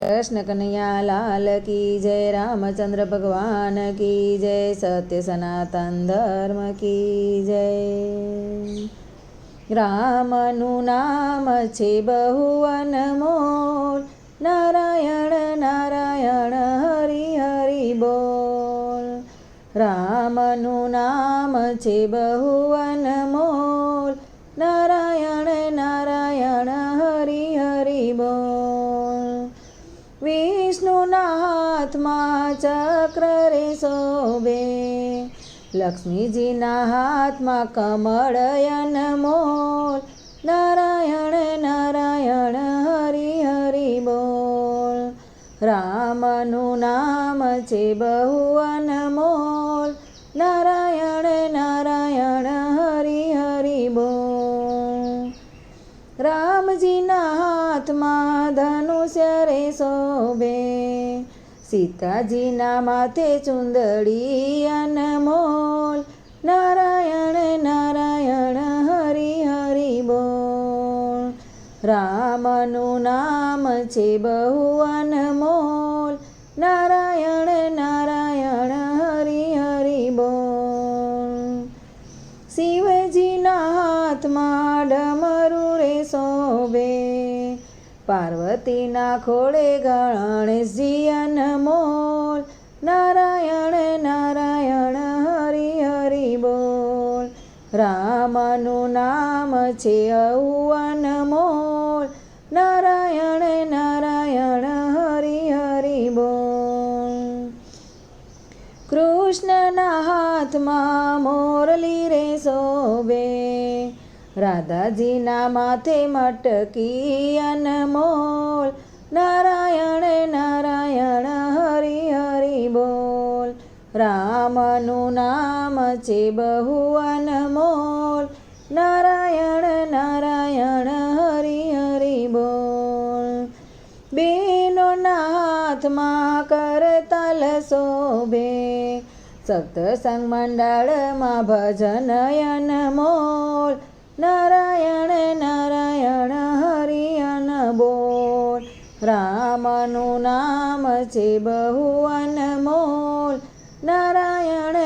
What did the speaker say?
कृष्ण कन्हैया लाल की जय। रामचंद्र भगवान की जय। सत्य सनातन धर्म की जय। रामनु नाम छे बहु अनमोल। नारायण नारायण हरि हरि बोल। रामनु नाम छे बहु अनमोल। नारायण नारायण हरि हरि बोल। વિષ્ણુના હાથમાં ચક્ર રે શોભે, લક્ષ્મીજીના હાથમાં કમળ અનમોલ. નારાયણ નારાયણ હરિ હરિ બોલ. રામનું નામ છે બહુ અનમોલ. નારાયણ નારાયણ હરિ હરિ બોલ. રામજીના હાથમાં ધનુષ્ય રે શોભે, સીતાજીના માથે ચુંદડી અનમોલ. નારાયણ નારાયણ હરિ હરિ બોલ. રામનું નામ છે બહુ અનમોલ. નારાયણ નારાયણ હરિ હરિ બોલ. શિવજીના હાથમાં ડમરું રે શોભે, પાર્વતીના ખોળે ગણેશજી અનમોલ. નારાયણ નારાયણ હરિ હરિ બોલ. રામનું નામ છે બહુ અનમોલ. નારાયણ નારાયણ હરિ હરિ બોલ. કૃષ્ણના હાથમાં મોરલી રે શોભે, રાધાજીના માથે મટકી અનમોલ. નારાયણ નારાયણ હરિ હરિ બોલ. રામનું નામ છે બહુ અનમોલ. નારાયણ નારાયણ હરિ હરિ બોલ. બેનોના હાથમાં કરતાલ શોભે, સત્સંગ મંડળમાં ભજન અનમોલ. નારાયણ નારાયણ હરિ બોલ. રામનું નામ છે બહુ અનમોલ. નારાયણ